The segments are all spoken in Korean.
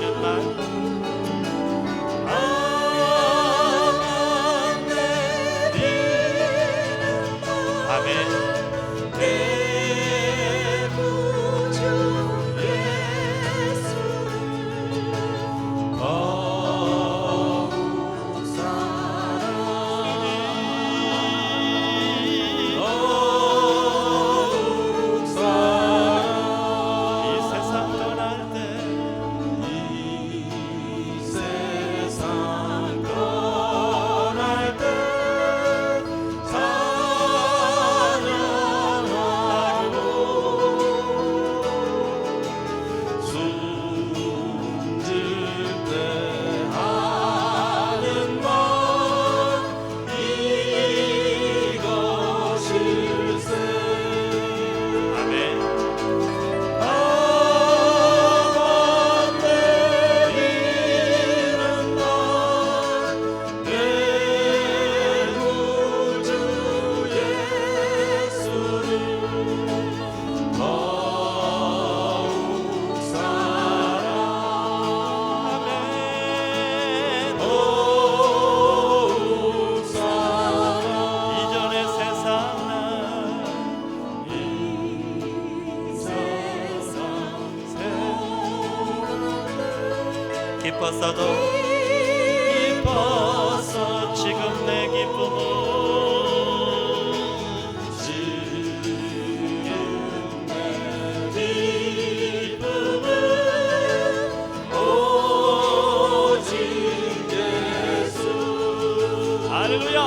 내비는 말 아멘. 기뻐서 지금 내 기쁨은 오직 예수. 할렐루야.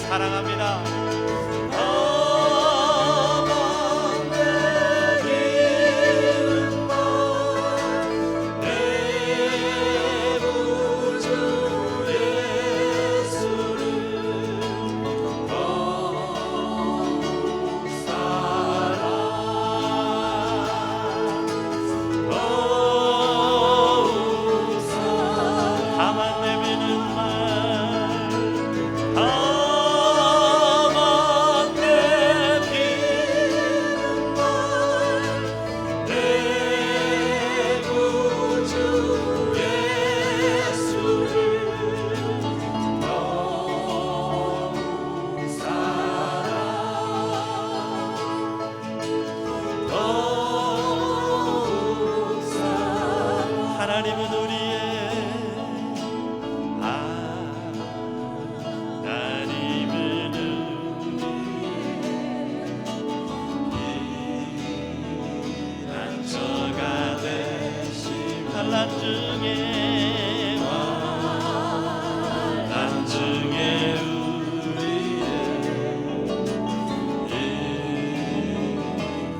사랑합니다. 하나님은 우리의 피난처가 되심. 환난 중에 환난 중에 우리의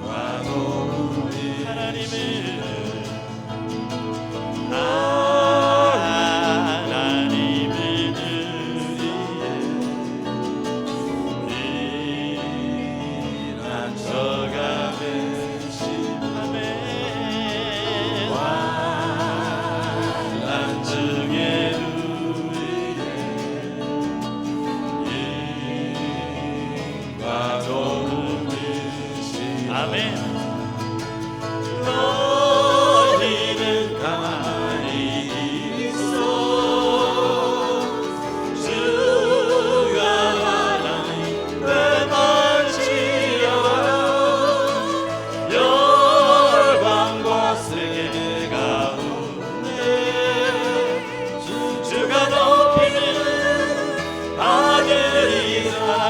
힘과 도움이 하나님은 아멘. 너희는 가만히 있어. 주가 하나님 되만지어라. 열방과 세계 가운데 주가 높이는 아들 이스라엘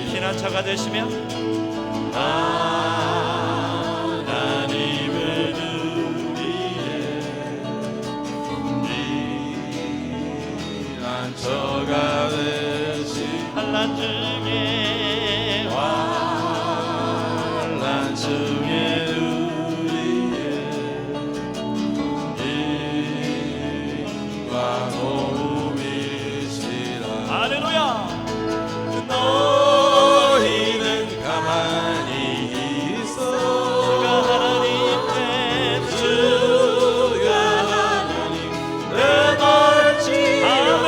우리의 피난처가 되시며 하나님은 우리의 피난처가 되시 환난 중에 환난 중에 우리의 힘과 도움이시라. 할렐루야. 너희는 가만히 있어 주가 하나님 주가 하나님 내 말지어다.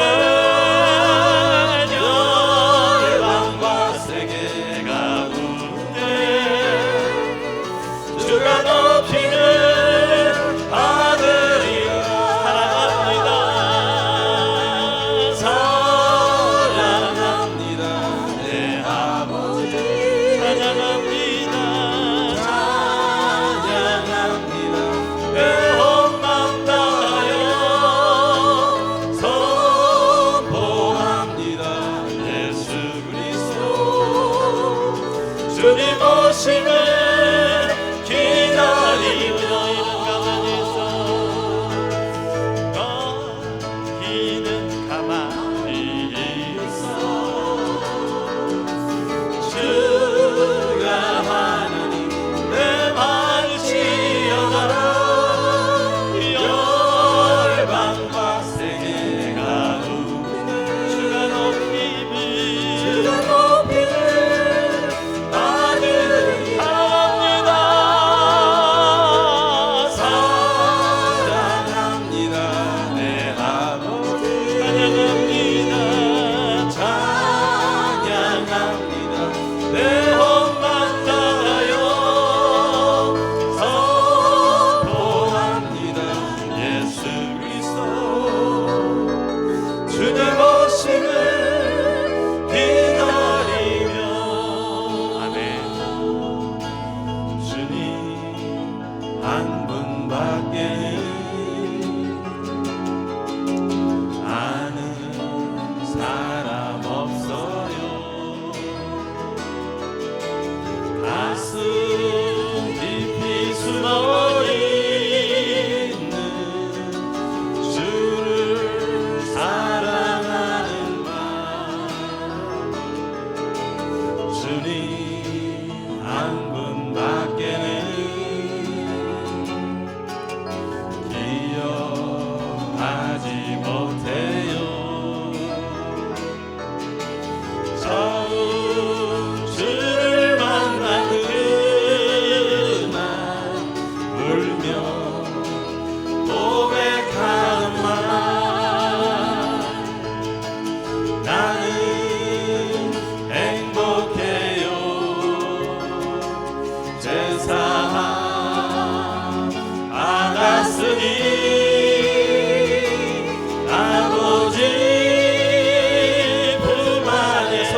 열방과 세계가 웃네 주가 높이는 아들이여 사랑합니다. 사랑합니다 내 아버지 찬양합니다. 찬양합니다 내 혼만 다하여 선포합니다. 예수 그리스도 주님 오심을 기다리며 가만히 있어. 너희는 가만히 있어. 주가 하나님 내 말지어다. 열방과 세계가 웃네 주가 높임을 주가 높이는 아들이여 사랑합니다. 사랑합니다 내 아버지 찬양합니다. 찬양합니다 내 혼만 다하여 선포합니다. 예수 그리스도 주님 오심을 기다리며 아멘. 주님 한 분밖에는 아는 사람 없어요. 가슴 깊이 숨어 있는 주를 사랑하는 마음. 주님 한 분밖에는 기억하지 못해요. 처음 주를 만난 그날 울며 고백하는 말 나는 행복해요. 제사함 받았으니 아버지 품 안에서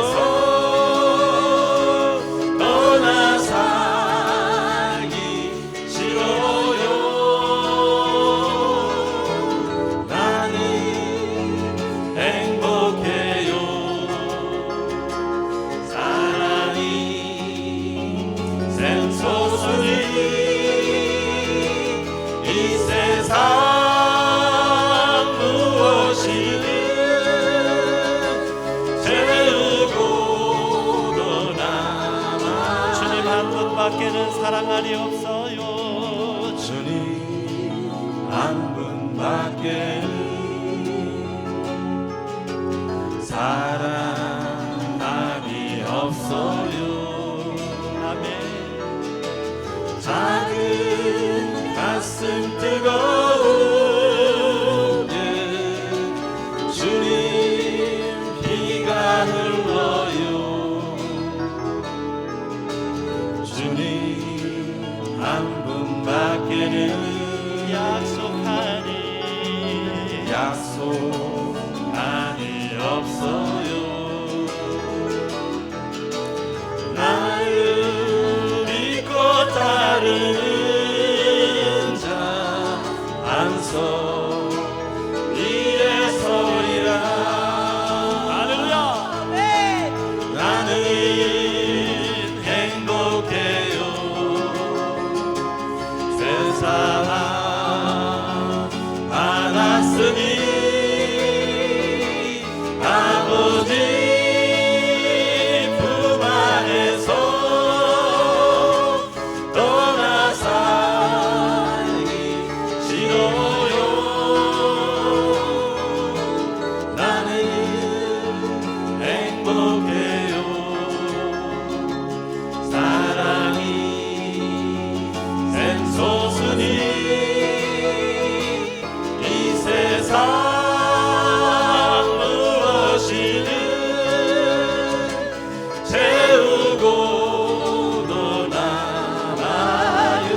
떠나 살기 싫어요. 나는 행복해요. 사랑이 샘솟으니 이 세상 무엇이든 채우고도 남아. 주님 한 분밖에는 사랑하리 없어요. 주님 한 분밖에는 사랑함이 없어요. 아멘. 작은 가슴 뜨거운 주님 피가 흘러요. 주님 한 분밖에는 약속하니 약속하니 없어요. 나를 믿고 따르는 자 안서 이래 서리라. 할렐루야. 나는 세상 안았으니 아버지 품 안에서 떠나 살기 싫어요. 나는 행복해요. 사랑이 샘솟으니 이 세상 무엇이든 채우고도 남아요.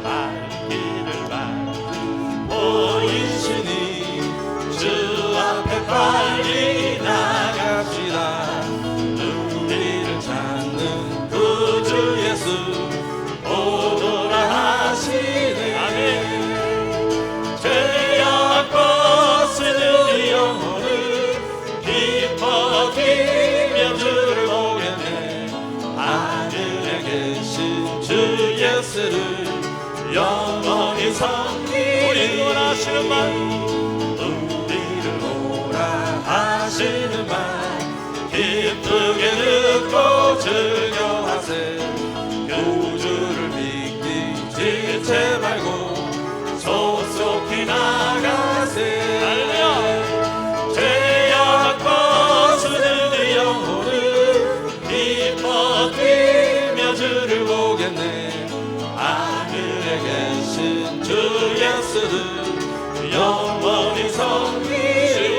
말기를 밟은 보이시니 주 앞에 빨리 나갑시다. 우리를 찾는 구주 예수 오더라 하시네. 아멘. 죄악 벗으는 영혼을 기뻐 뛰며 주를 보겠네. 하늘에 계신 주 예수를 영원히 섬기리. 우리를 원하시는 말, 우리를 오라 하시는 말 기쁘게 듣고 즐겨하세. 구주를 믿기 지체 말고 속속히 나가세. 할렐루야. 죄악 벗으는 영혼을 기뻐 뛰며 주를 보겠네. 하늘에 계신 주 예수를 영원히 섬기리.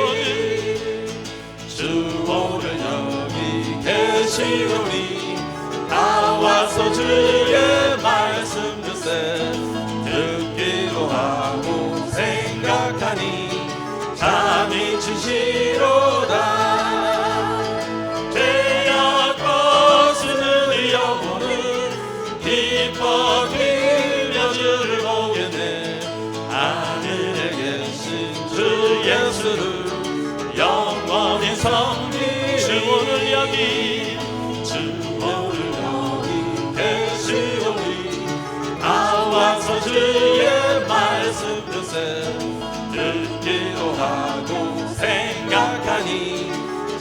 주 오늘 여기 계시오니 다 와서 주의 말씀 듣세. 듣기로 하고 생각하니 잠이 치시로다. 죄악 벗으는 영혼을 기뻐 뛰며 주를 보겠네. 하늘에 계신 주 예수를 영원히 섬기리. 주 오늘 여기 계시오니 나와서 주의 말씀 듣세. 듣기로 하고 생각하니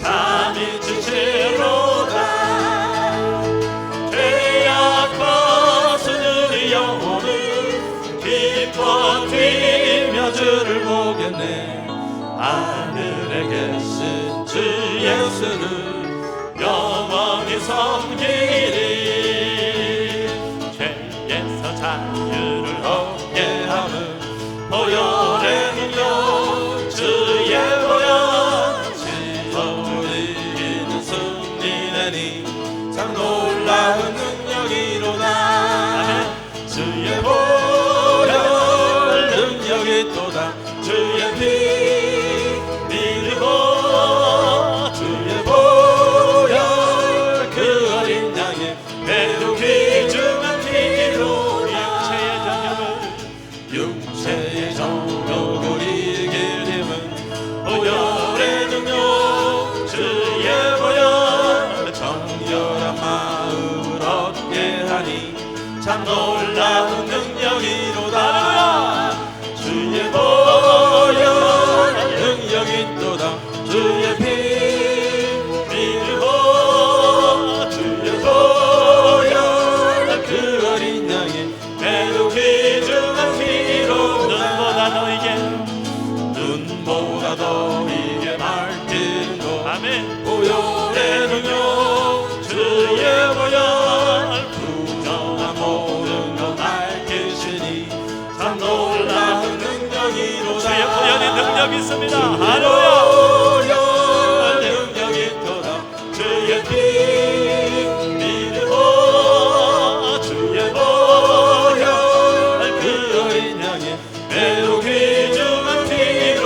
잠이 치시로다. 죄악 벗으는 영혼을 기뻐 뛰며 주를 보겠네. 하늘에 계신 주 예수를 영원히 섬기리. 죄에서 자유를 얻게 하는 보혈의 능력 주의 보혈 지어드리는 승리내니 참 놀라운 능력이로다. 주의 보혈 능력이 또다. 주의 피 믿고 주의 보혈 그 어린 양의 매우 귀중한 피로 육체의 정욕을 이길 힘은 보혈의 능력 주의 보혈 정결한 마음을 얻게 하니 참 놀라운 능력이로다. 주의 보혈 능력이 또다. 주의 피 믿고 주의 보혈 그 어린 양의 매우 귀중한 피로 눈보다 너에게 밝히는 것. 아멘. 보혈의 능력 주의 보혈 부정한 모든 것 밝히시니 참 놀라운 능력이로다. 주의 보혈의 능력이 있습니다. 할렐루야. 능력이 있도다. 주의 피 믿고 주의 보혈 그 어린 양의 매우 귀중한 피로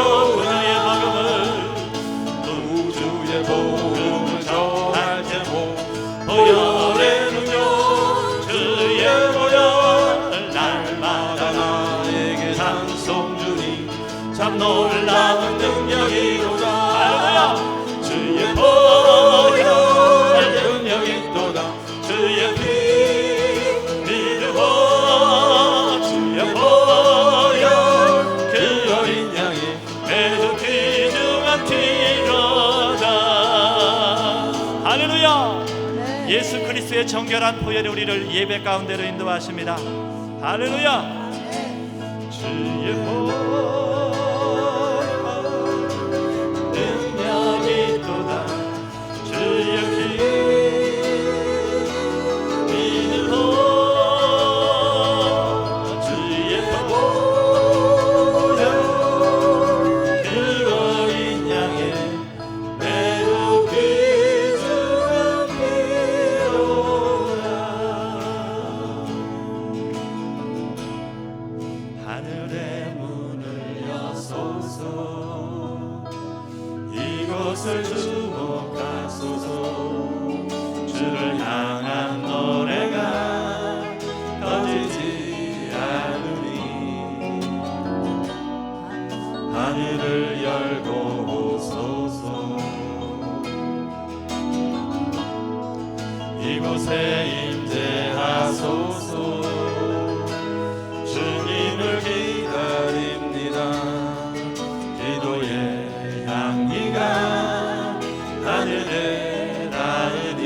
우주의 복음을 전할 테고 보혈의 능력 주의 보혈 날마다 나에게 찬송 주니 참 놀라운 능력이로다. 주의 보혈 능력이 또다. 주의 피 주의 정결한 보혈이 우리를 예배 가운데로 인도하십니다. 할렐루야. 주의 능력이 또다 주의 피 이곳을 주목하소서. 주를 향한 노래가 꺼지지 않으니 하늘을 열고 보소서. 이곳에 임재하소서. 주님을 기다립니다. 기도의 향기가 하늘에 닿으니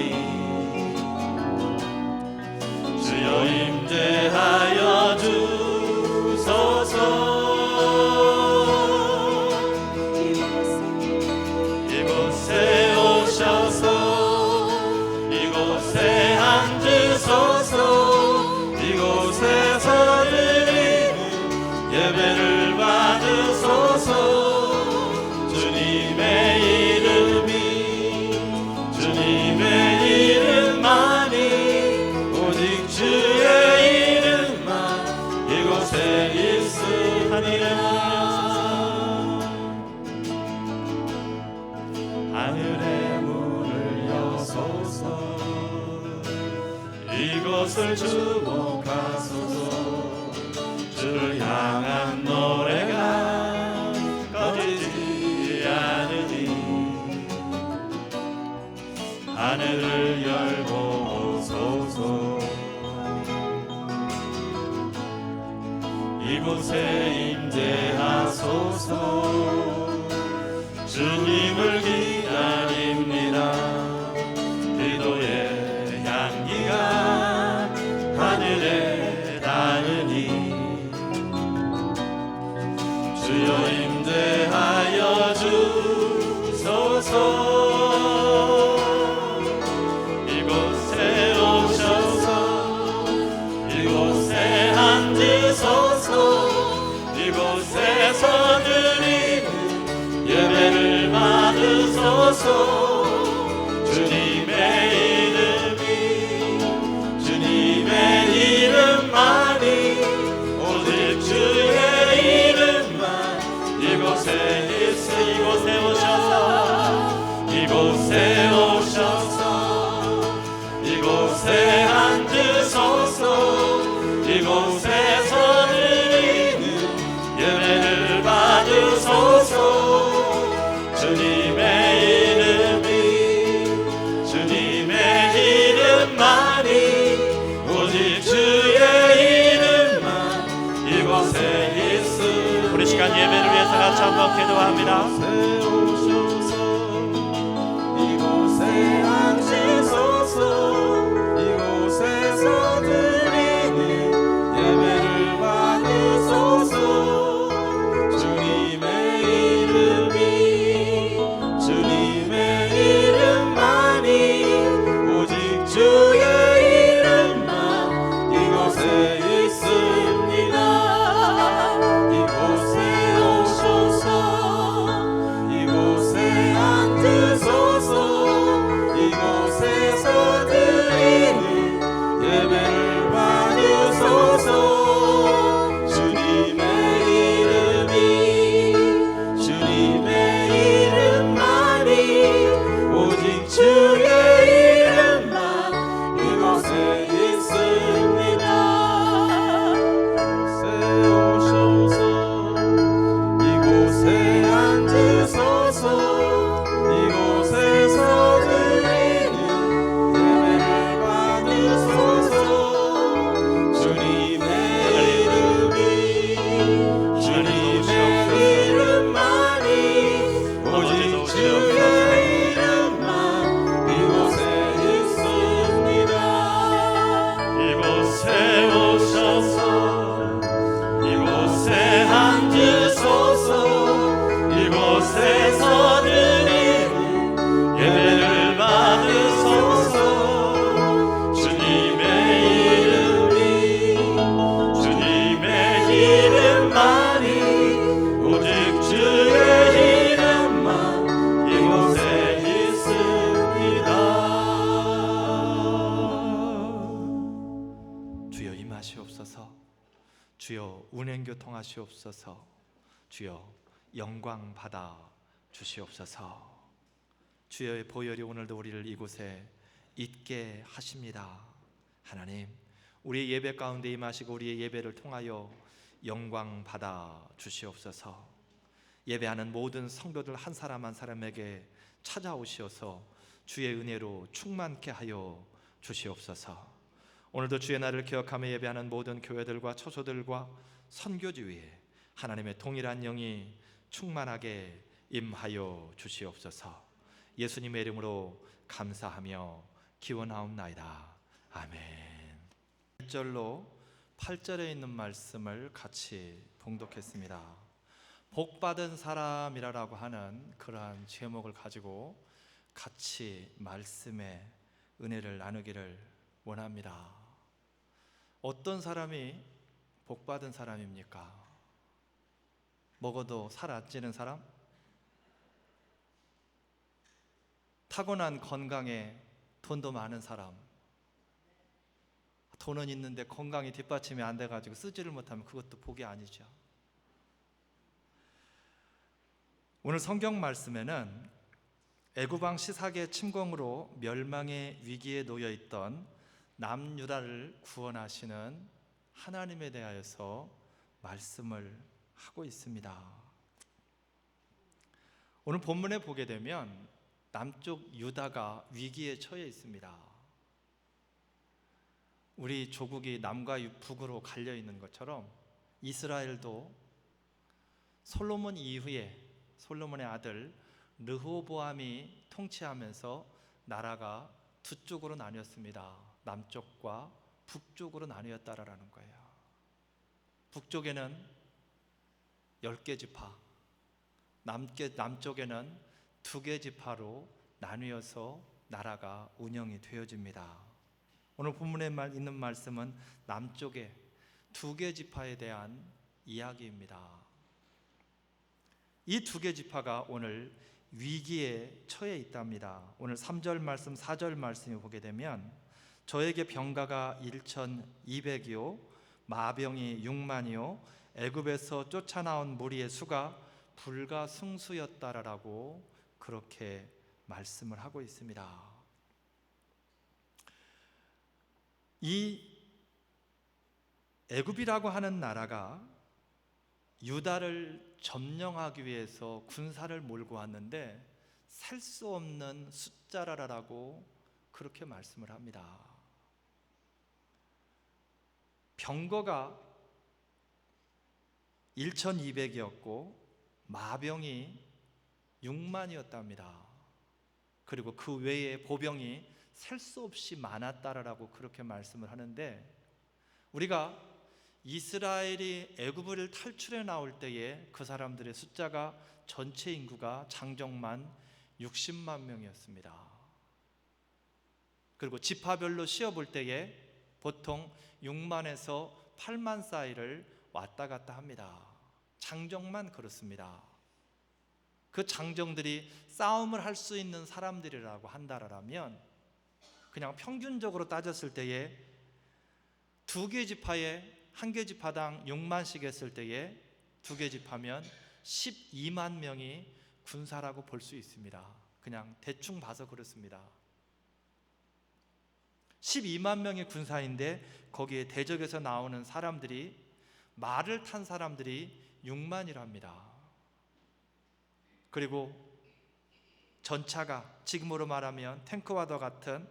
주여 임재하여 주소서. 이곳에 오셔서 이곳에 앉으소서. 이곳에서 드리는 예배를 받으소서. 주님의 이름만이 오직 주의 이름만 이곳에 있으니 하늘의 문을 여소서. 이곳을 주목하소서. 주를 향한 노래가 꺼지지 않으니 하늘을 열고 오소서. 이곳에 임재하소서. 주님을 기다립니다. 기도의 향기가 하늘에 닿으니 주여 임재하여 주소서. 이곳에 오셔서 이곳에 앉으소서. 이곳에서 드리는 예배를 받으소서. 주님의 이름만이 오직 주의 이름만 이곳에 오셔서 이곳에 앉으소서. 이곳에서 드리는 예배를 받으소서. 주님의 이름만이 오직 주의 이름만 이곳에 있으니 우리 시간 예배를 위해서 같이 한번 기도합니다. 이곳에 앉으소서. 이곳에서 드리는 예배를 받으소서. 주님의 이름만이 오직 주의 이름만 이곳에 있습니다. 이곳에 오셔서 이곳에 앉으소서. 주여 임하시옵소서. 주여 운행교통하시옵소서. 주여 영광 받아 주시옵소서. 주여의 보혈이 오늘도 우리를 이곳에 있게 하십니다. 하나님, 우리의 예배 가운데 임하시고 우리의 예배를 통하여 영광 받아 주시옵소서. 예배하는 모든 성도들 한 사람 한 사람에게 찾아오시어서 주의 은혜로 충만케 하여 주시옵소서. 오늘도 주의 날을 기억하며 예배하는 모든 교회들과 처소들과 선교지 위에 하나님의 동일한 영이 충만하게 임하여 주시옵소서. 예수님의 이름으로 감사하며 기원하옵나이다. 아멘. 1절로 8절에 있는 말씀을 같이 봉독했습니다. 복받은 사람이라고 하는 그러한 제목을 가지고 같이 말씀의 은혜를 나누기를 원합니다. 어떤 사람이 복받은 사람입니까? 먹어도 살 안 찌는 사람? 타고난 건강에 돈도 많은 사람? 돈은 있는데 건강이 뒷받침이 안 돼가지고 쓰지를 못하면 그것도 복이 아니죠. 오늘 성경 말씀에는 애굽왕 시삭의 침공으로 멸망의 위기에 놓여있던 남유다를 구원하시는 하나님에 대하여서 말씀을 하고 있습니다. 오늘 본문에 보게 되면 남쪽 유다가 위기에 처해 있습니다. 우리 조국이 남과 북으로 갈려 있는 것처럼 이스라엘도 솔로몬 이후에 솔로몬의 아들 르호보암이 통치하면서 나라가 두 쪽으로 나뉘었습니다. 남쪽과 북쪽으로 나뉘었다라는 거예요. 북쪽에는 10개 지파, 남쪽에는 2개 지파로 나뉘어서 나라가 운영이 되어집니다. 오늘 본문에 있는 말씀은 남쪽의 2개 지파에 대한 이야기입니다. 이 2개 지파가 오늘 위기에 처해 있답니다. 오늘 3절 말씀, 4절 말씀을 보게 되면 저에게 병가가 1,200이요 마병이 6만이요 애굽에서 쫓아나온 무리의 수가 불과 승수였다라고 그렇게 말씀을 하고 있습니다. 이 애굽이라고 하는 나라가 유다를 점령하기 위해서 군사를 몰고 왔는데 셀 수 없는 숫자라라고 그렇게 말씀을 합니다. 병거가 1,200이었고 마병이 6만이었답니다. 그리고 그 외에 보병이 셀 수 없이 많았다라고 그렇게 말씀을 하는데, 우리가 이스라엘이 애굽을 탈출해 나올 때에 그 사람들의 숫자가 전체 인구가 장정만 60만 명이었습니다. 그리고 지파별로 씌어볼 때에 보통 6만에서 8만 사이를 왔다 갔다 합니다. 장정만 그렇습니다. 그 장정들이 싸움을 할 수 있는 사람들이라고 한다라면 그냥 평균적으로 따졌을 때에 2개 지파에 1개 지파당 6만씩 했을 때에 2개 지파면 12만 명이 군사라고 볼 수 있습니다. 그냥 대충 봐서 그렇습니다. 12만 명의 군사인데 거기에 대적에서 나오는 사람들이, 말을 탄 사람들이 6만이랍니다. 그리고 전차가 지금으로 말하면 탱크와도 같은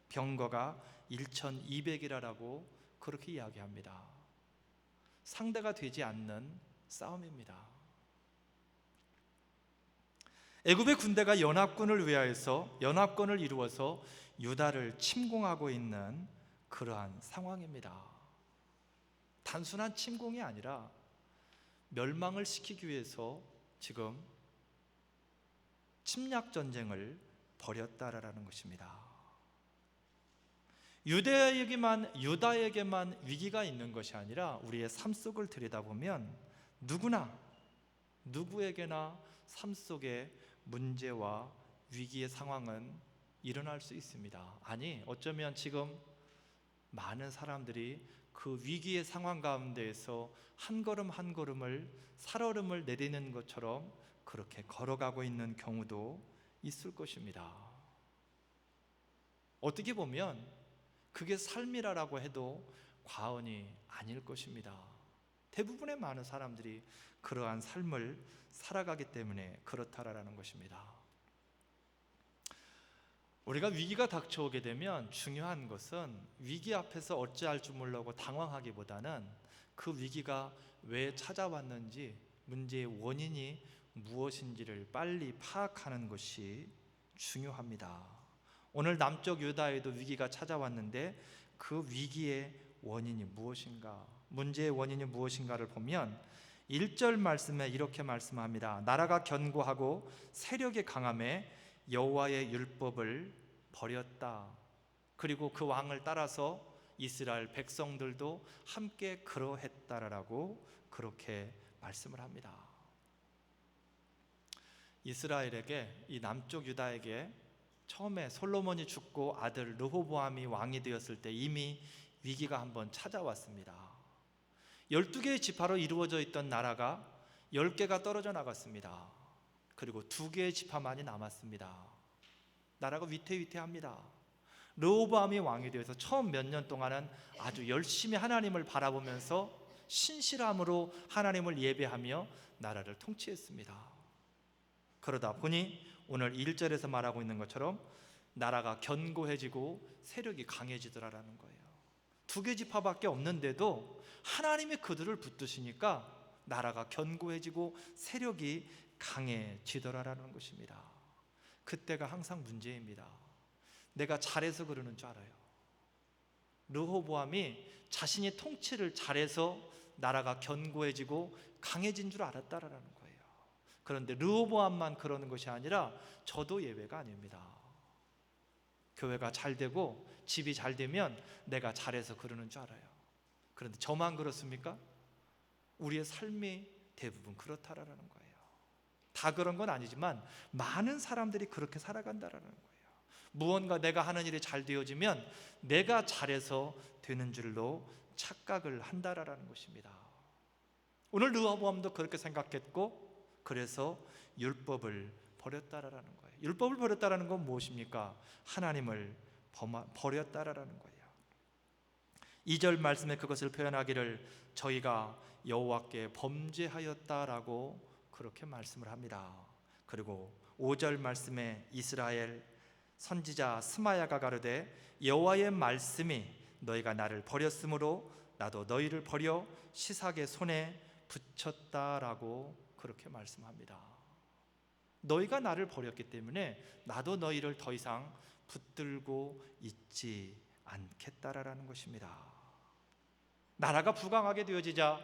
병거가 1,200이라고 그렇게 이야기합니다. 상대가 되지 않는 싸움입니다. 애굽의 군대가 연합군을 이루어서 유다를 침공하고 있는 그러한 상황입니다. 단순한 침공이 아니라 멸망을 시키기 위해서 지금 침략 전쟁을 벌였다라는 것입니다. 유다에게만 위기가 있는 것이 아니라 우리의 삶 속을 들여다보면 누구에게나 삶 속에 문제와 위기의 상황은 일어날 수 있습니다. 아니, 어쩌면 지금 많은 사람들이 그 위기의 상황 가운데에서 한 걸음 한 걸음을 살얼음을 내리는 것처럼 그렇게 걸어가고 있는 경우도 있을 것입니다. 어떻게 보면 그게 삶이라고 해도 과언이 아닐 것입니다. 대부분의 많은 사람들이 그러한 삶을 살아가기 때문에 그렇다라는 것입니다. 우리가 위기가 닥쳐오게 되면 중요한 것은 위기 앞에서 어찌할 줄 모르고 당황하기보다는 그 위기가 왜 찾아왔는지, 문제의 원인이 무엇인지를 빨리 파악하는 것이 중요합니다. 오늘 남쪽 유다에도 위기가 찾아왔는데 그 위기의 원인이 무엇인가, 문제의 원인이 무엇인가를 보면 1절 말씀에 이렇게 말씀합니다. 나라가 견고하고 세력이 강함에 여호와의 율법을 버렸다. 그리고 그 왕을 따라서 이스라엘 백성들도 함께 그러했다라고 그렇게 말씀을 합니다. 이스라엘에게, 이 남쪽 유다에게 처음에 솔로몬이 죽고 아들 르호보암이 왕이 되었을 때 이미 위기가 한번 찾아왔습니다. 12개의 지파로 이루어져 있던 나라가 10개가 떨어져 나갔습니다. 그리고 2개의 지파만이 남았습니다. 나라가 위태위태합니다. 르호보암이 왕이 되어서 처음 몇 년 동안은 아주 열심히 하나님을 바라보면서 신실함으로 하나님을 예배하며 나라를 통치했습니다. 그러다 보니 오늘 1절에서 말하고 있는 것처럼 나라가 견고해지고 세력이 강해지더라라는 거예요. 2개 지파밖에 없는데도 하나님이 그들을 붙드시니까 나라가 견고해지고 세력이 강해지더라라는 것입니다. 그때가 항상 문제입니다. 내가 잘해서 그러는 줄 알아요. 르호보암이 자신이 통치를 잘해서 나라가 견고해지고 강해진 줄 알았다라는 거예요. 그런데 르호보암만 그러는 것이 아니라 저도 예외가 아닙니다. 교회가 잘 되고 집이 잘 되면 내가 잘해서 그러는 줄 알아요. 그런데 저만 그렇습니까? 우리의 삶이 대부분 그렇다라는 거예요. 다 그런 건 아니지만 많은 사람들이 그렇게 살아간다라는 거예요. 무언가 내가 하는 일이 잘 되어지면 내가 잘해서 되는 줄로 착각을 한다라는 것입니다. 오늘 르호보암도 그렇게 생각했고 그래서 율법을 버렸다라는 거예요. 율법을 버렸다라는 건 무엇입니까? 하나님을 버렸다라는 거예요. 2절 말씀에 그것을 표현하기를 저희가 여호와께 범죄하였다라고 그렇게 말씀을 합니다. 그리고 5절 말씀에 이스라엘 선지자 스마야가 가로되 여호와의 말씀이 너희가 나를 버렸으므로 나도 너희를 버려 시삭의 손에 붙였다라고 그렇게 말씀합니다. 너희가 나를 버렸기 때문에 나도 너희를 더 이상 붙들고 있지 않겠다라는 것입니다. 나라가 부강하게 되어지자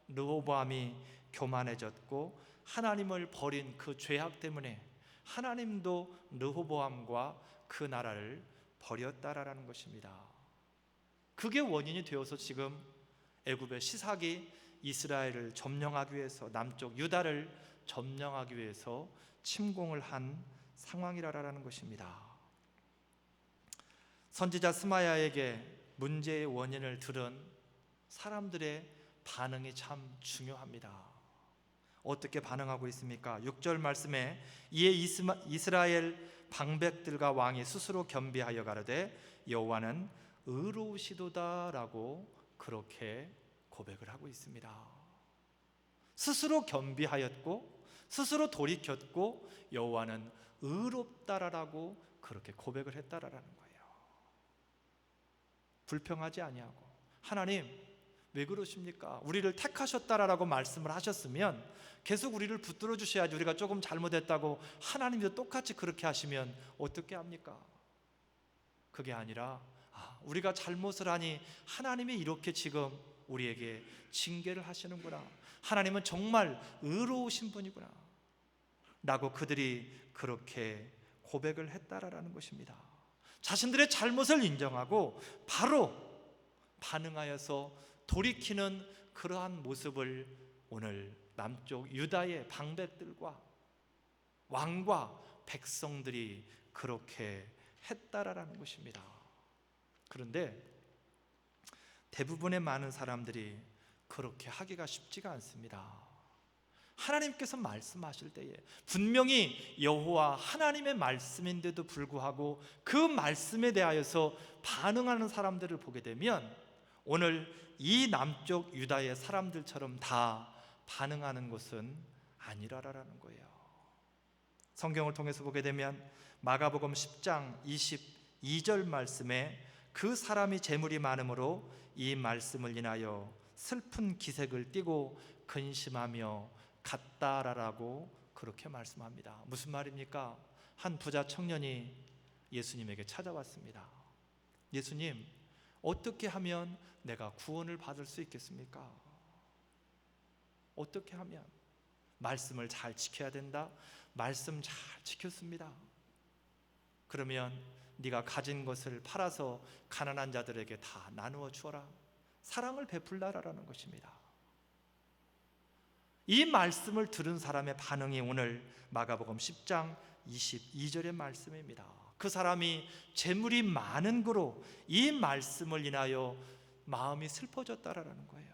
르호보암이 교만해졌고 하나님을 버린 그 죄악 때문에 하나님도 르호보암과 그 나라를 버렸다라는 것입니다. 그게 원인이 되어서 지금 애굽의 시삭이 이스라엘을 점령하기 위해서, 남쪽 유다를 점령하기 위해서 침공을 한 상황이라는 것입니다. 선지자 스마야에게 문제의 원인을 들은 사람들의 반응이 참 중요합니다. 어떻게 반응하고 있습니까? 6절 말씀에 이에 이스라엘 방백들과 왕이 스스로 겸비하여 가로되 여호와는 의로우시도다라고 그렇게 고백을 하고 있습니다. 스스로 겸비하였고 스스로 돌이켰고 여호와는 의롭다라고 그렇게 고백을 했다라는 거예요. 불평하지 아니하고 하나님 왜 그러십니까? 우리를 택하셨다라고 말씀을 하셨으면 계속 우리를 붙들어 주셔야지. 우리가 조금 잘못했다고 하나님도 똑같이 그렇게 하시면 어떻게 합니까? 그게 아니라 우리가 잘못을 하니 하나님이 이렇게 지금 우리에게 징계를 하시는구나. 하나님은 정말 의로우신 분이구나 라고 그들이 그렇게 고백을 했다라는 것입니다. 자신들의 잘못을 인정하고 바로 반응하여서 돌이키는 그러한 모습을 오늘 남쪽 유다의 방백들과 왕과 백성들이 그렇게 했다라는 것입니다. 그런데 대부분의 많은 사람들이 그렇게 하기가 쉽지가 않습니다. 하나님께서 말씀하실 때에 분명히 여호와 하나님의 말씀인데도 불구하고 그 말씀에 대하여서 반응하는 사람들을 보게 되면 오늘 이 남쪽 유다의 사람들처럼 다 반응하는 것은 아니라라는 거예요. 성경을 통해서 보게 되면 마가복음 10장 22절 말씀에 그 사람이 재물이 많음으로 이 말씀을 인하여 슬픈 기색을 띠고 근심하며 갔다라고 그렇게 말씀합니다. 무슨 말입니까? 한 부자 청년이 예수님에게 찾아왔습니다. 예수님, 어떻게 하면 내가 구원을 받을 수 있겠습니까? 어떻게 하면? 말씀을 잘 지켜야 된다. 말씀 잘 지켰습니다. 그러면 네가 가진 것을 팔아서 가난한 자들에게 다 나누어 주어라. 사랑을 베풀라라는 것입니다. 이 말씀을 들은 사람의 반응이 오늘 마가복음 10장 22절의 말씀입니다. 그 사람이 재물이 많은 거로 이 말씀을 인하여 마음이 슬퍼졌다라는 거예요.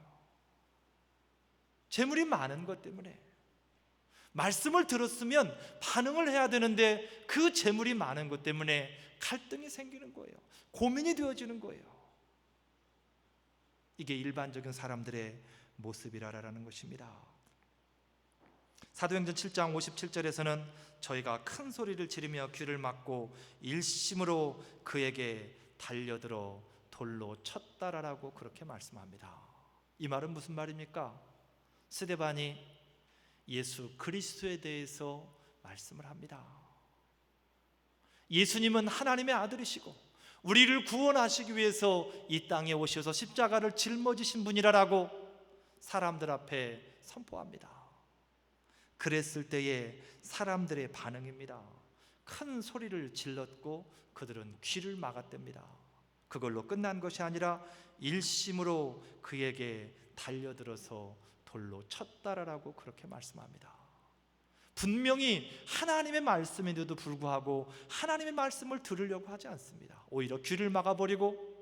재물이 많은 것 때문에 말씀을 들었으면 반응을 해야 되는데 그 재물이 많은 것 때문에 갈등이 생기는 거예요. 고민이 되어지는 거예요. 이게 일반적인 사람들의 모습이라는 것입니다. 사도행전 7장 57절에서는 저희가 큰 소리를 지르며 귀를 막고 일심으로 그에게 달려들어 돌로 쳤다라고 그렇게 말씀합니다. 이 말은 무슨 말입니까? 스데반이 예수 그리스도에 대해서 말씀을 합니다. 예수님은 하나님의 아들이시고 우리를 구원하시기 위해서 이 땅에 오셔서 십자가를 짊어지신 분이라고 사람들 앞에 선포합니다. 그랬을 때의 사람들의 반응입니다. 큰 소리를 질렀고 그들은 귀를 막았답니다. 그걸로 끝난 것이 아니라 일심으로 그에게 달려들어서 돌로 쳤다라고 그렇게 말씀합니다. 분명히 하나님의 말씀인데도 불구하고 하나님의 말씀을 들으려고 하지 않습니다. 오히려 귀를 막아버리고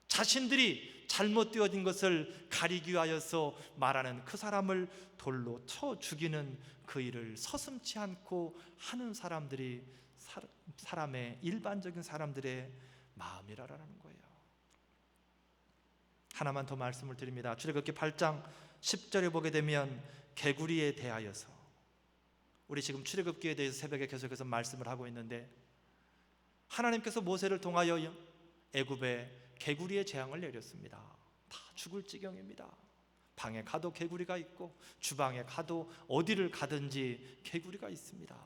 자신들이 잘못되어진 것을 가리기 위하여서 말하는 그 사람을 돌로 쳐 죽이는 그 일을 서슴지 않고 하는 사람들이 사람의 일반적인 사람들의 마음이라는 거예요. 하나만 더 말씀을 드립니다. 출애굽기 8장 10절에 보게 되면 개구리에 대하여서, 우리 지금 출애굽기에 대해서 새벽에 계속해서 말씀을 하고 있는데 하나님께서 모세를 통하여 애굽에 개구리의 재앙을 내렸습니다. 다 죽을 지경입니다. 방에 가도 개구리가 있고 주방에 가도 어디를 가든지 개구리가 있습니다.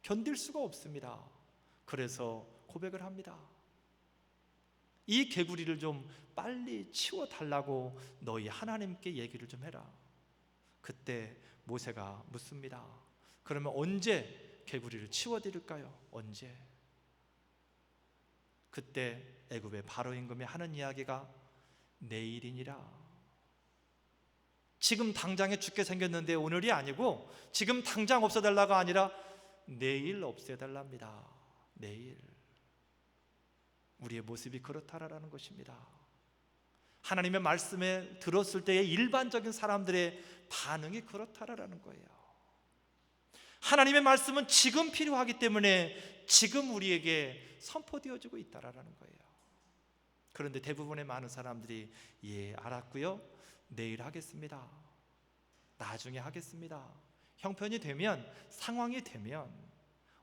견딜 수가 없습니다. 그래서 고백을 합니다. 이 개구리를 좀 빨리 치워달라고 너희 하나님께 얘기를 좀 해라. 그때 모세가 묻습니다. 그러면 언제 개구리를 치워드릴까요? 언제? 그때 애굽의 바로 임금이 하는 이야기가 내일이니라. 지금 당장에 죽게 생겼는데 오늘이 아니고 지금 당장 없애달라가 아니라 내일 없애달랍니다. 내일. 우리의 모습이 그렇다라는 것입니다. 하나님의 말씀에 들었을 때의 일반적인 사람들의 반응이 그렇다라는 거예요. 하나님의 말씀은 지금 필요하기 때문에 지금 우리에게 선포되어지고 있다라는 거예요. 그런데 대부분의 많은 사람들이 예, 알았고요, 내일 하겠습니다, 나중에 하겠습니다, 형편이 되면, 상황이 되면,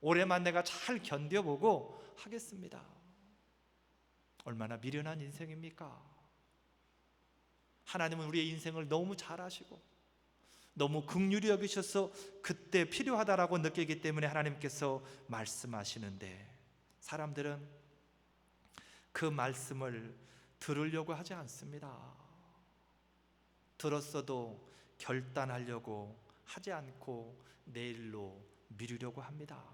올해만 내가 잘 견뎌보고 하겠습니다. 얼마나 미련한 인생입니까? 하나님은 우리의 인생을 너무 잘 아시고 너무 긍휼히 여기셔서 그때 필요하다라고 느끼기 때문에 하나님께서 말씀하시는데 사람들은 그 말씀을 들으려고 하지 않습니다. 들었어도 결단하려고 하지 않고 내일로 미루려고 합니다.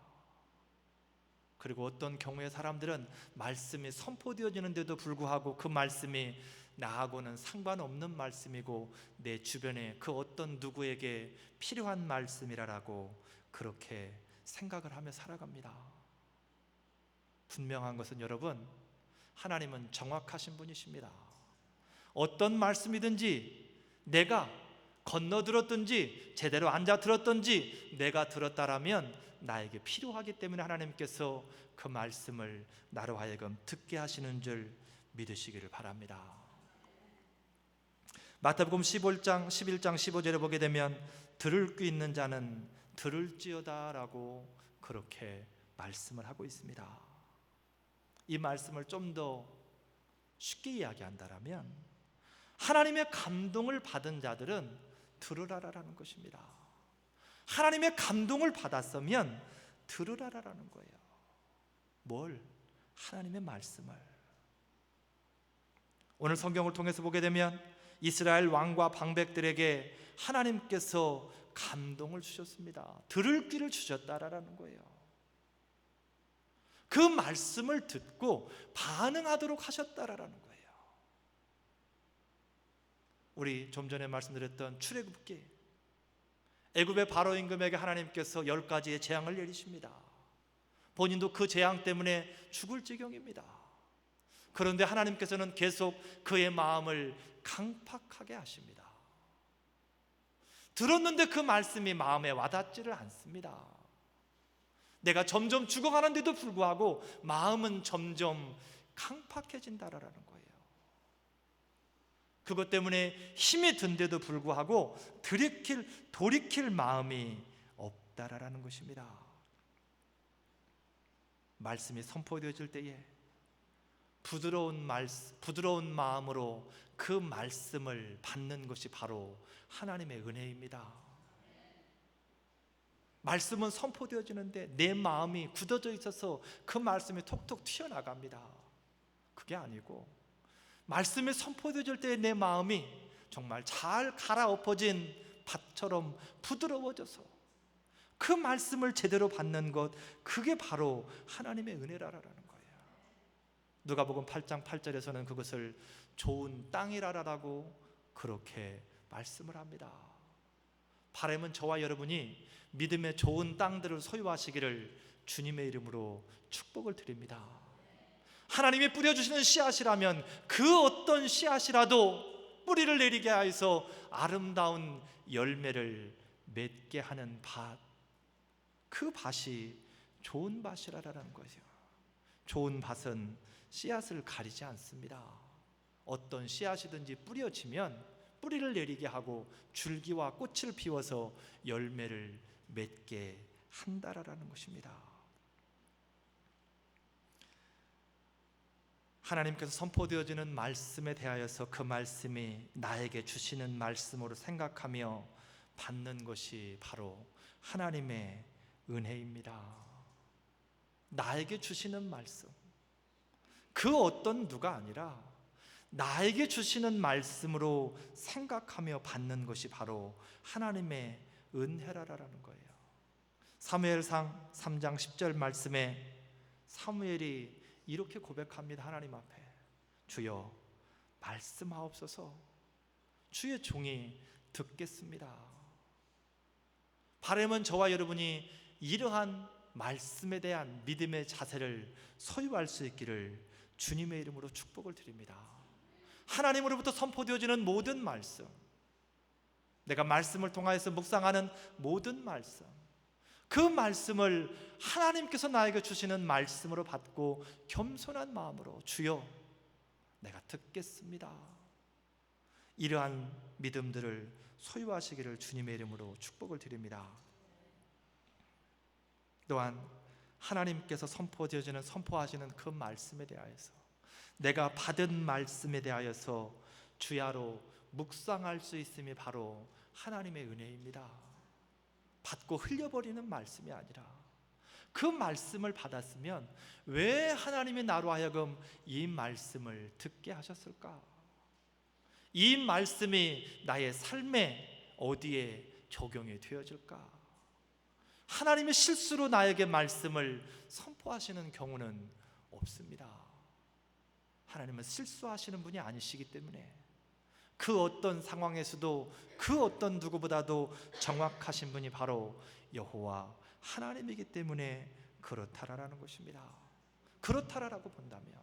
그리고 어떤 경우에 사람들은 말씀이 선포되어지는데도 불구하고 그 말씀이 나하고는 상관없는 말씀이고 내 주변에 그 어떤 누구에게 필요한 말씀이라고 그렇게 생각을 하며 살아갑니다. 분명한 것은 여러분, 하나님은 정확하신 분이십니다. 어떤 말씀이든지 내가 건너들었든지 제대로 앉아 들었든지 내가 들었다라면 나에게 필요하기 때문에 하나님께서 그 말씀을 나로 하여금 듣게 하시는 줄 믿으시기를 바랍니다. 마태복음 11장 15절에 보게 되면 들을 귀 있는 자는 들을지어다 라고 그렇게 말씀을 하고 있습니다. 이 말씀을 좀 더 쉽게 이야기한다면 하나님의 감동을 받은 자들은 들으라라는 것입니다. 하나님의 감동을 받았으면 들으라라는 거예요. 뭘? 하나님의 말씀을. 오늘 성경을 통해서 보게 되면 이스라엘 왕과 방백들에게 하나님께서 감동을 주셨습니다. 들을 귀를 주셨다라는 거예요. 그 말씀을 듣고 반응하도록 하셨다라는 거예요. 우리 좀 전에 말씀드렸던 출애굽기, 애굽의 바로 임금에게 하나님께서 10가지의 재앙을 내리십니다. 본인도 그 재앙 때문에 죽을 지경입니다. 그런데 하나님께서는 계속 그의 마음을 강팍하게 하십니다. 들었는데 그 말씀이 마음에 와닿지를 않습니다. 내가 점점 죽어가는데도 불구하고 마음은 점점 강팍해진다라는 거예요. 그것 때문에 힘이 든데도 불구하고 돌이킬 마음이 없다라는 것입니다. 말씀이 선포되어질 때에 부드러운 마음으로 그 말씀을 받는 것이 바로 하나님의 은혜입니다. 말씀은 선포되어지는데 내 마음이 굳어져 있어서 그 말씀이 톡톡 튀어나갑니다. 그게 아니고 말씀이 선포되어질 때에 내 마음이 정말 잘 갈아엎어진 밭처럼 부드러워져서 그 말씀을 제대로 받는 것, 그게 바로 하나님의 은혜라는 거예요. 누가복음 8장 8절에서는 그것을 좋은 땅이라라고 그렇게 말씀을 합니다. 바람은 저와 여러분이 믿음의 좋은 땅들을 소유하시기를 주님의 이름으로 축복을 드립니다. 하나님이 뿌려주시는 씨앗이라면 그 어떤 씨앗이라도 뿌리를 내리게 하여서 아름다운 열매를 맺게 하는 밭, 그 밭이 좋은 밭이라는 거죠. 좋은 밭은 씨앗을 가리지 않습니다. 어떤 씨앗이든지 뿌려지면 뿌리를 내리게 하고 줄기와 꽃을 피워서 열매를 맺게 한다라는 것입니다. 하나님께서 선포되어지는 말씀에 대하여서 그 말씀이 나에게 주시는 말씀으로 생각하며 받는 것이 바로 하나님의 은혜입니다. 나에게 주시는 말씀, 그 어떤 누가 아니라 나에게 주시는 말씀으로 생각하며 받는 것이 바로 하나님의 은혜라는 거예요. 사무엘상 3장 10절 말씀에 사무엘이 이렇게 고백합니다. 하나님 앞에, 주여 말씀하옵소서, 주의 종이 듣겠습니다. 바람은 저와 여러분이 이러한 말씀에 대한 믿음의 자세를 소유할 수 있기를 주님의 이름으로 축복을 드립니다. 하나님으로부터 선포되어지는 모든 말씀, 내가 말씀을 통하여서 묵상하는 모든 말씀, 그 말씀을 하나님께서 나에게 주시는 말씀으로 받고 겸손한 마음으로 주여 내가 듣겠습니다, 이러한 믿음들을 소유하시기를 주님의 이름으로 축복을 드립니다. 또한 하나님께서 선포하시는 그 말씀에 대하여서, 내가 받은 말씀에 대하여서 주야로 묵상할 수 있음이 바로 하나님의 은혜입니다. 받고 흘려버리는 말씀이 아니라 그 말씀을 받았으면 왜 하나님이 나로 하여금 이 말씀을 듣게 하셨을까? 이 말씀이 나의 삶에 어디에 적용이 되어질까? 하나님의 실수로 나에게 말씀을 선포하시는 경우는 없습니다. 하나님은 실수하시는 분이 아니시기 때문에 그 어떤 상황에서도 그 어떤 누구보다도 정확하신 분이 바로 여호와 하나님이기 때문에 그렇다라는 것입니다. 그렇다라고 본다면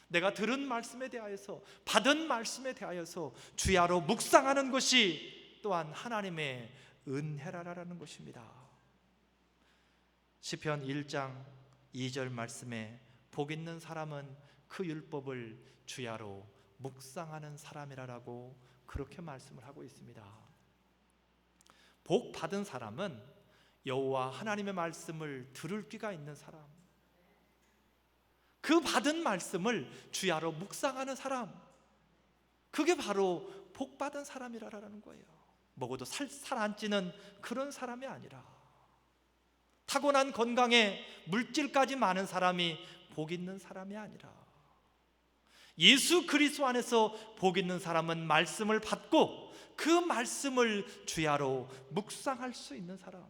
내가 들은 말씀에 대하여서, 받은 말씀에 대하여서 주야로 묵상하는 것이 또한 하나님의 은혜라는 것입니다. 시편 1장 2절 말씀에 복 있는 사람은 그 율법을 주야로 묵상하는 사람이라고 그렇게 말씀을 하고 있습니다. 복 받은 사람은 여호와 하나님의 말씀을 들을 귀가 있는 사람, 그 받은 말씀을 주야로 묵상하는 사람, 그게 바로 복 받은 사람이라는 거예요. 먹어도 살 안 찌는 그런 사람이 아니라, 타고난 건강에 물질까지 많은 사람이 복 있는 사람이 아니라, 예수 그리스도 안에서 복 있는 사람은 말씀을 받고 그 말씀을 주야로 묵상할 수 있는 사람,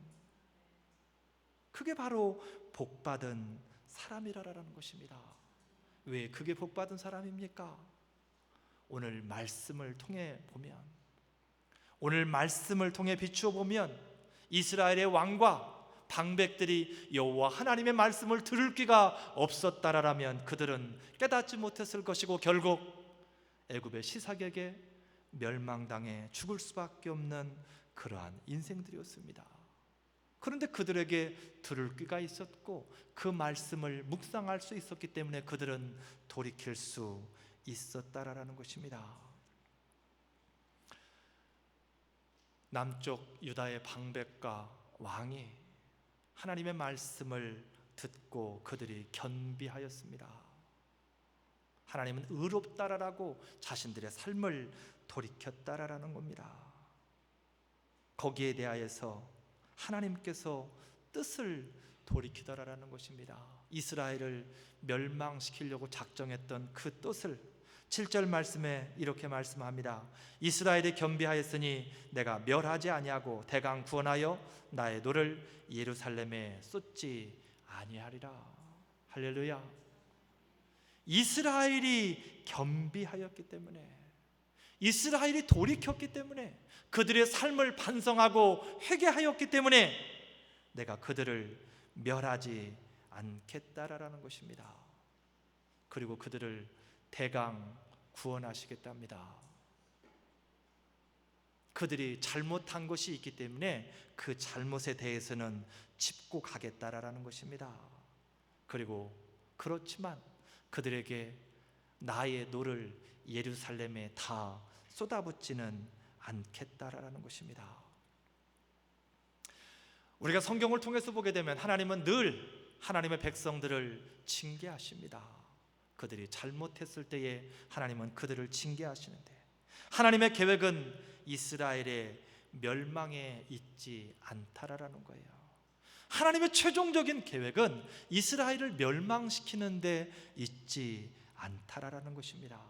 그게 바로 복 받은 사람이라는 것입니다. 왜 그게 복 받은 사람입니까? 오늘 말씀을 통해 보면, 오늘 말씀을 통해 비추어 보면 이스라엘의 왕과 방백들이 여호와 하나님의 말씀을 들을 귀가 없었다라면 그들은 깨닫지 못했을 것이고 결국 애굽의 시삭에게 멸망당해 죽을 수밖에 없는 그러한 인생들이었습니다. 그런데 그들에게 들을 귀가 있었고 그 말씀을 묵상할 수 있었기 때문에 그들은 돌이킬 수 있었다라는 것입니다. 남쪽 유다의 방백과 왕이 하나님의 말씀을 듣고 그들이 겸비하였습니다. 하나님은 의롭다라고 자신들의 삶을 돌이켰다라는 겁니다. 거기에 대하여서 하나님께서 뜻을 돌이키더라라는 것입니다. 이스라엘을 멸망시키려고 작정했던 그 뜻을 7절 말씀에 이렇게 말씀합니다. 이스라엘이 겸비하였으니 내가 멸하지 아니하고 대강 구원하여 나의 노를 예루살렘에 쏟지 아니하리라. 할렐루야. 이스라엘이 겸비하였기 때문에, 이스라엘이 돌이켰기 때문에, 그들의 삶을 반성하고 회개하였기 때문에 내가 그들을 멸하지 않겠다라는 것입니다. 그리고 그들을 대강 구원하시겠답니다. 그들이 잘못한 것이 있기 때문에 그 잘못에 대해서는 짚고 가겠다라는 것입니다. 그리고 그렇지만 그들에게 나의 노를 예루살렘에 다 쏟아붓지는 않겠다라는 것입니다. 우리가 성경을 통해서 보게 되면 하나님은 늘 하나님의 백성들을 징계하십니다. 그들이 잘못했을 때에 하나님은 그들을 징계하시는데, 하나님의 계획은 이스라엘의 멸망에 있지 않다라는 거예요. 하나님의 최종적인 계획은 이스라엘을 멸망시키는 데 있지 않다라는 것입니다.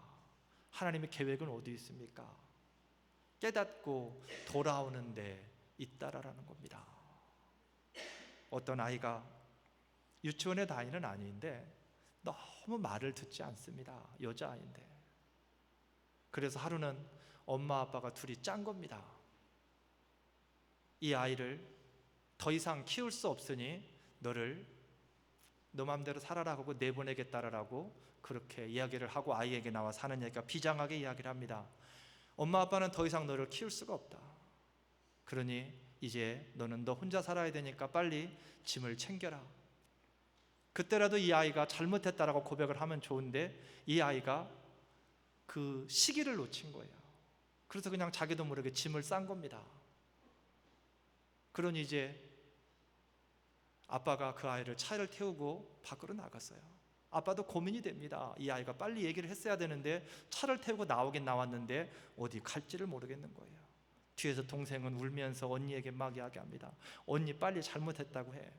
하나님의 계획은 어디 있습니까? 깨닫고 돌아오는 데 있다라는 겁니다. 어떤 아이가 유치원에 다니는 아이인데 너무 말을 듣지 않습니다. 여자아이인데. 그래서 하루는 엄마 아빠가 둘이 짠 겁니다. 이 아이를 더 이상 키울 수 없으니 너를 너 맘대로 살아라 하고 내보내겠다라고 그렇게 이야기를 하고 아이에게 나와 사는 얘기가 비장하게 이야기를 합니다. 엄마 아빠는 더 이상 너를 키울 수가 없다. 그러니 이제 너는 너 혼자 살아야 되니까 빨리 짐을 챙겨라. 그때라도 이 아이가 잘못했다라고 고백을 하면 좋은데 이 아이가 그 시기를 놓친 거예요. 그래서 그냥 자기도 모르게 짐을 싼 겁니다. 그러니 이제 아빠가 그 아이를 차를 태우고 밖으로 나갔어요. 아빠도 고민이 됩니다. 이 아이가 빨리 얘기를 했어야 되는데 차를 태우고 나오긴 나왔는데 어디 갈지를 모르겠는 거예요. 뒤에서 동생은 울면서 언니에게 막 이야기합니다. 언니 빨리 잘못했다고 해.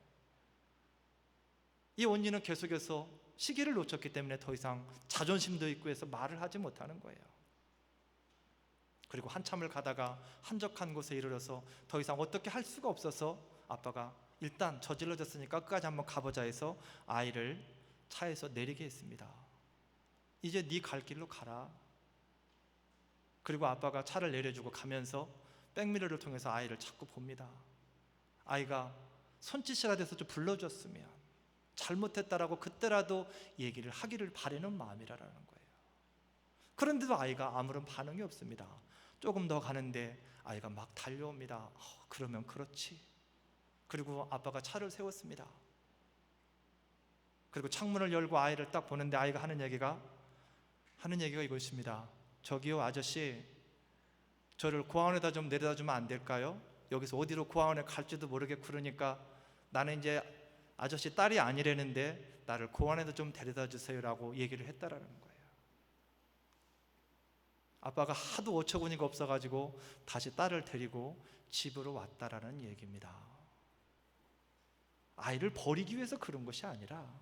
이 언니는 계속해서 시기를 놓쳤기 때문에 더 이상 자존심도 있고 해서 말을 하지 못하는 거예요. 그리고 한참을 가다가 한적한 곳에 이르러서 더 이상 어떻게 할 수가 없어서 아빠가 일단 저질러졌으니까 끝까지 한번 가보자 해서 아이를 차에서 내리게 했습니다. 이제 네 갈 길로 가라. 그리고 아빠가 차를 내려주고 가면서 백미러를 통해서 아이를 자꾸 봅니다. 아이가 손짓이라 돼서 좀 불러줬으면, 잘못했다라고 그때라도 얘기를 하기를 바라는 마음이라는 거예요. 그런데도 아이가 아무런 반응이 없습니다. 조금 더 가는데 아이가 막 달려옵니다. 그러면 그렇지. 그리고 아빠가 차를 세웠습니다. 그리고 창문을 열고 아이를 딱 보는데 아이가 하는 얘기가 이것입니다. 저기요 아저씨, 저를 고아원에다 좀 내려다 주면 안 될까요? 여기서 어디로 고아원에 갈지도 모르겠고 그러니까 나는 이제 아저씨 딸이 아니라는데 나를 고아원에다 좀 데려다 주세요라고 얘기를 했다라는 거예요. 아빠가 하도 어처구니가 없어가지고 다시 딸을 데리고 집으로 왔다라는 얘기입니다. 아이를 버리기 위해서 그런 것이 아니라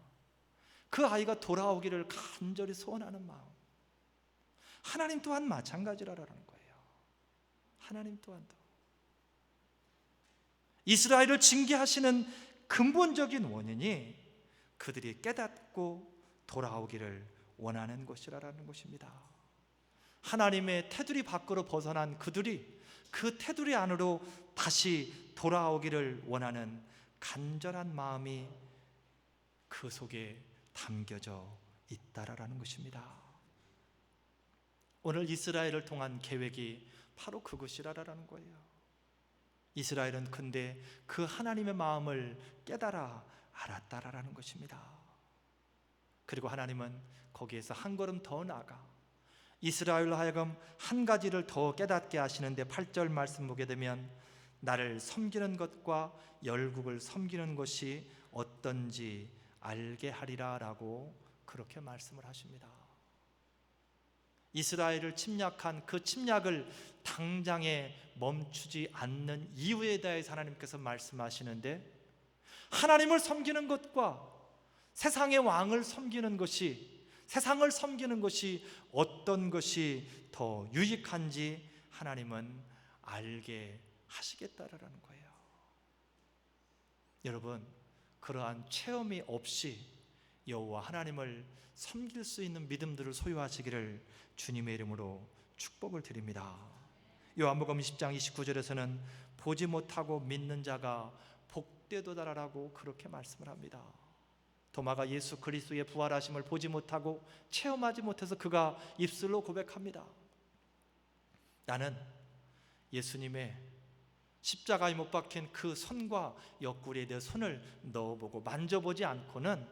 그 아이가 돌아오기를 간절히 소원하는 마음. 하나님 또한 마찬가지라는 거예요. 하나님 또한도 이스라엘을 징계하시는 근본적인 원인이 그들이 깨닫고 돌아오기를 원하는 것이라는 것입니다. 하나님의 테두리 밖으로 벗어난 그들이 그 테두리 안으로 다시 돌아오기를 원하는 간절한 마음이 그 속에 담겨져 있다라는 것입니다. 오늘 이스라엘을 통한 계획이 바로 그것이라는 거예요. 이스라엘은 근데 그 하나님의 마음을 깨달아 알았다라는 것입니다. 그리고 하나님은 거기에서 한 걸음 더 나아가 이스라엘로 하여금 한 가지를 더 깨닫게 하시는데 8절 말씀 보게 되면 나를 섬기는 것과 열국을 섬기는 것이 어떤지 알게 하리라 라고 그렇게 말씀을 하십니다. 이스라엘을 침략한 그 침략을 당장에 멈추지 않는 이유에 대해서 하나님께서 말씀하시는데 하나님을 섬기는 것과 세상의 왕을 섬기는 것이 세상을 섬기는 것이 어떤 것이 더 유익한지 하나님은 알게 하시겠다라는 거예요. 여러분, 그러한 체험이 없이 여호와 하나님을 섬길 수 있는 믿음들을 소유하시기를 주님의 이름으로 축복을 드립니다. 요한복음 10장 29절에서는 보지 못하고 믿는 자가 복되도다라고 그렇게 말씀을 합니다. 도마가 예수 그리스도의 부활하심을 보지 못하고 체험하지 못해서 그가 입술로 고백합니다. 나는 예수님의 십자가에 못 박힌 그 손과 옆구리에 내 손을 넣어보고 만져보지 않고는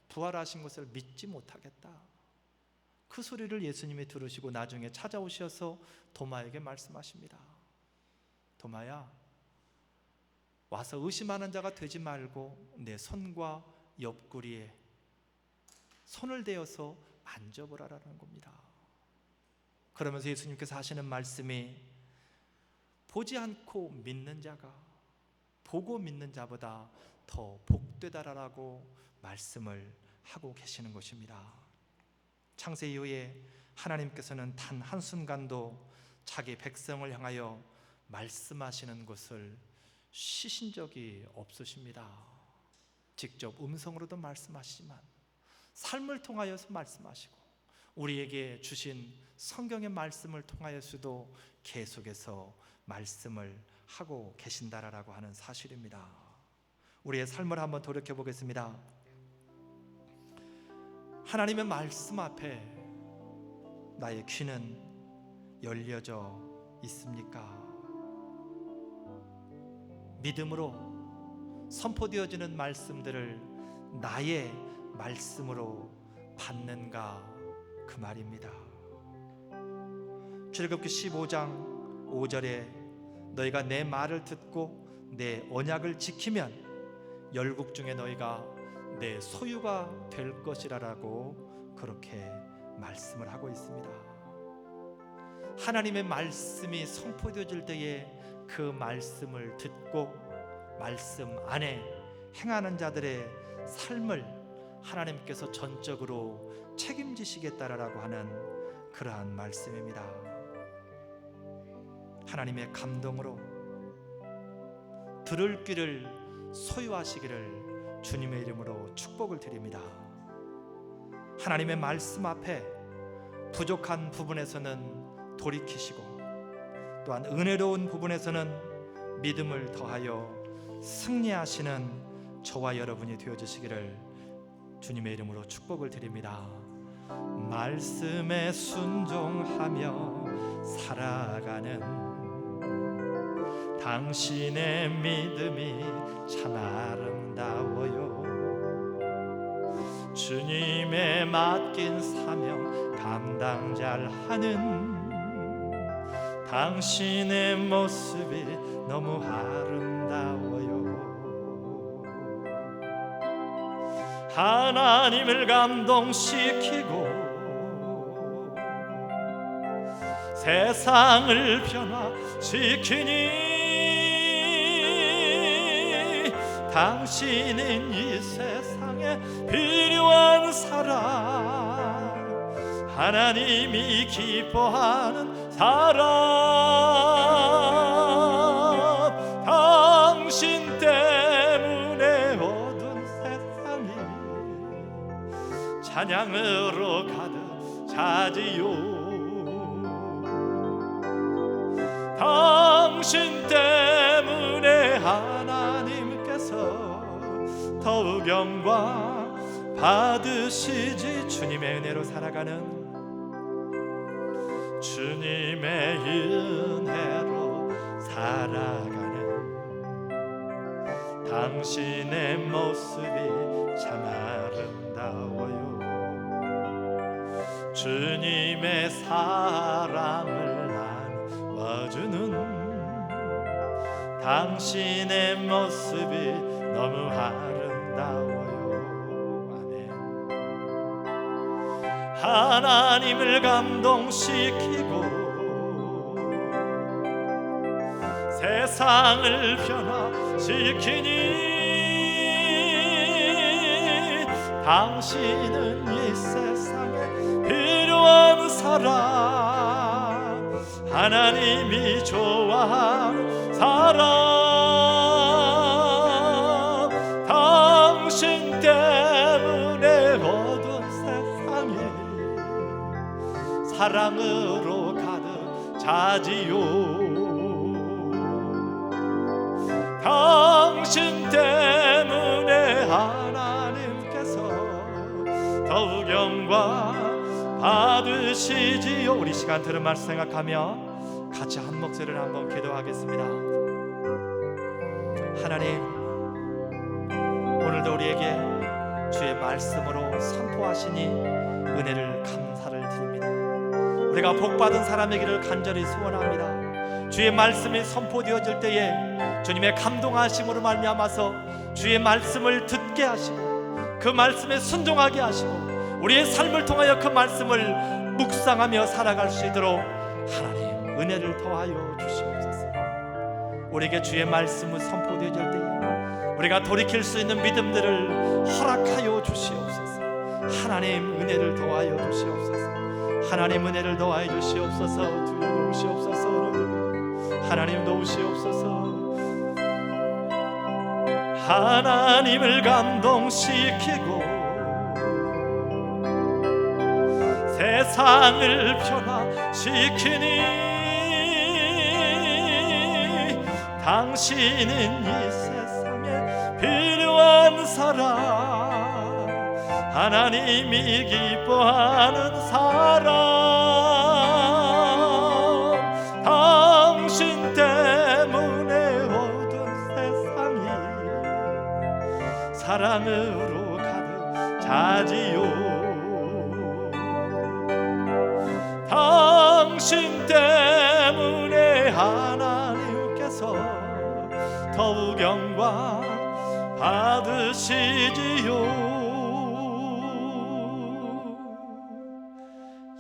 부활하신 것을 믿지 못하겠다. 그 소리를 예수님이 들으시고 나중에 찾아오셔서 도마에게 말씀하십니다. 도마야, 와서 의심하는 자가 되지 말고 내 손과 옆구리에 손을 대어서 만져보라라는 겁니다. 그러면서 예수님께서 하시는 말씀이 보지 않고 믿는 자가 보고 믿는 자보다 더 복되다라고 말씀을 하고 계시는 것입니다. 창세 이후에 하나님께서는 단 한순간도 자기 백성을 향하여 말씀하시는 것을 쉬신 적이 없으십니다. 직접 음성으로도 말씀하시지만 삶을 통하여서 말씀하시고 우리에게 주신 성경의 말씀을 통하여서도 계속해서 말씀을 하고 계신다라고 하는 사실입니다. 우리의 삶을 한번 돌이켜 보겠습니다. 하나님의 말씀 앞에 나의 귀는 열려져 있습니까? 믿음으로 선포되어지는 말씀들을 나의 말씀으로 받는가 그 말입니다. 출애굽기 15장 5절에 너희가 내 말을 듣고 내 언약을 지키면 열국 중에 너희가 내 소유가 될 것이라고 그렇게 말씀을 하고 있습니다. 하나님의 말씀이 선포되어질 때에 그 말씀을 듣고 말씀 안에 행하는 자들의 삶을 하나님께서 전적으로 책임지시겠다라고 하는 그러한 말씀입니다. 하나님의 감동으로 들을 귀를 소유하시기를 주님의 이름으로 축복을 드립니다. 하나님의 말씀 앞에 부족한 부분에서는 돌이키시고 또한 은혜로운 부분에서는 믿음을 더하여 승리하시는 저와 여러분이 되어주시기를 주님의 이름으로 축복을 드립니다. 말씀에 순종하며 살아가는 당신의 믿음이 참 아름다워요. 주님의 맡긴 사명 감당 잘하는 당신의 모습이 너무 아름다워요. 하나님을 감동시키고 세상을 변화시키니 당신은 이 세상에 필요한 사람, 하나님이 기뻐하는 사람, 당신 때문에 어두운 세상이 찬양으로 가득 차지요. 당신 때문에 하나님께서 더욱 영광 받으시지. 주님의 은혜로 살아가는, 주님의 은혜로 살아가는 당신의 모습이 참 아름다워요. 주님의 사랑을 나눠주는 당신의 모습이 너무 아름다워요. 아멘. 하나님을 감동시키고 세상을 변화시키니 당신은 이 세상에 필요한 사람, 하나님이 좋아하는 사람, 당신 때문에 어두운 세상이 사랑으로 가득 차지요. 당신 때문에 하나님께서 더욱 영광 받으시지요. 우리 시간 들은 말씀 생각하며 같이 한 목소리를 한번 기도하겠습니다. 하나님, 오늘도 우리에게 주의 말씀으로 선포하시니 은혜를 감사를 드립니다. 우리가 복받은 사람이기를 간절히 소원합니다. 주의 말씀이 선포되어질 때에 주님의 감동하심으로 말미암아서 주의 말씀을 듣게 하시고 그 말씀에 순종하게 하시고 우리의 삶을 통하여 그 말씀을 묵상하며 살아갈 수 있도록 하나님 은혜를 더하여 주시옵소서. 우리에게 주의 말씀을 선포되어질 때에 우리가 돌이킬 수 있는 믿음들을 허락하여 주시옵소서. 하나님 은혜를 더하여 주시옵소서. 하나님 은혜를 더하여 주시옵소서. 주여 놓으시옵소서. 하나님 놓으시옵소서. 하나님을 감동시키고 세상을 변화시키니 당신은 이 세상에 필요한 사람, 하나님이 기뻐하는 사람, 당신 때문에 어두운 세상이 사랑으로 가득 차지요. 당신 때문에 하나님께서 더욱 영광 받으시지요.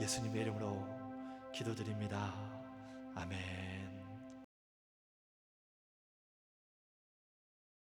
예수님의 이름으로 기도드립니다. 아멘.